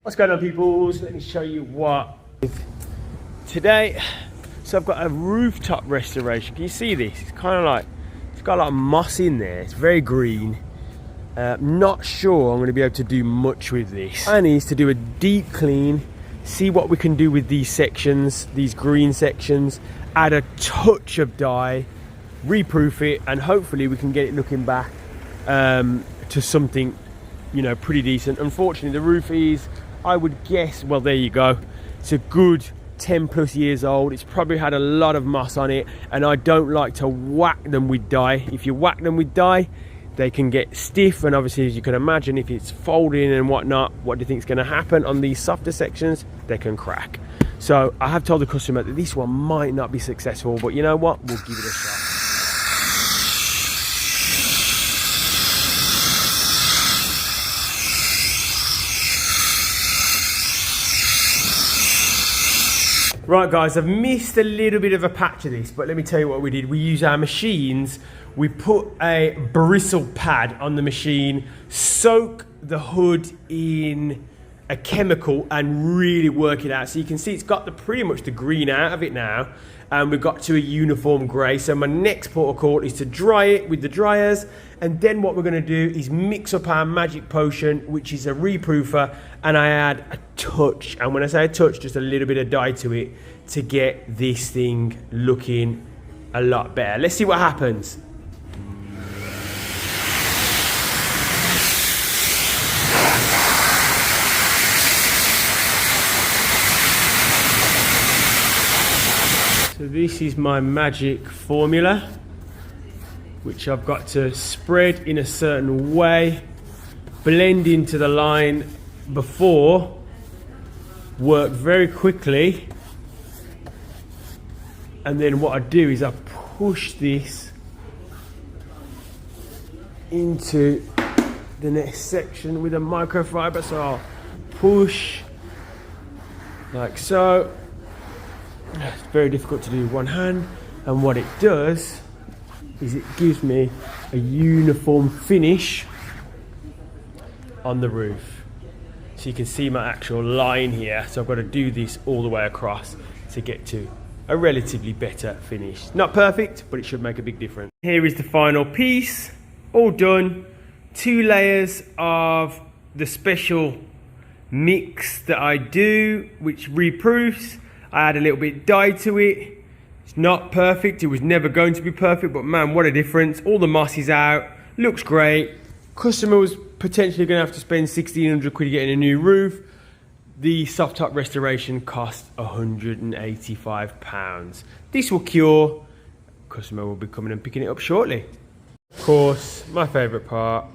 What's going on, peoples? Let me show you what today. So I've got a rooftop restoration. Can you see this? It's kind of like, it's got a lot of moss in there. It's very green. Not sure I'm going to be able to do much with this. Plan is to do a deep clean, see what we can do with these sections, these green sections, add a touch of dye, reproof it, and hopefully we can get it looking back to something, you know, pretty decent. Unfortunately, the roof is, I would guess, well, there you go. It's a good 10 plus years old. It's probably had a lot of moss on it, and I don't like to whack them with dye. If you whack them with dye, they can get stiff, and obviously, as you can imagine, if it's folding and whatnot, what do you think is going to happen on these softer sections? They can crack. So I have told the customer that this one might not be successful, but you know what? We'll give it a shot. Right guys, I've missed a little bit of a patch of this, but let me tell you what we did. We use our machines, we put a bristle pad on the machine, soak the hood in a chemical and really work it out. So you can see it's got pretty much the green out of it now, and we've got to a uniform grey. So my next protocol is to dry it with the dryers, and then what we're going to do is mix up our magic potion, which is a reproofer, and I add a touch, and when I say a touch, just a little bit of dye to it to get this thing looking a lot better. Let's see what happens. So this is my magic formula, which I've got to spread in a certain way, blend into the line before, work very quickly, and then what I do is I push this into the next section with a microfiber. So I'll push like so. It's very difficult to do with one hand, and what it does is it gives me a uniform finish on the roof. So you can see my actual line here. So I've got to do this all the way across to get to a relatively better finish. Not perfect, but it should make a big difference. Here is the final piece, all done. 2 layers of the special mix that I do, which reproofs. I add a little bit dye to it. It's not perfect, it was never going to be perfect, but man, what a difference. All the moss is out, looks great. Customer was potentially gonna have to spend 1,600 quid getting a new roof. The soft top restoration cost £185. This will cure. Customer will be coming and picking it up shortly. Of course, my favorite part,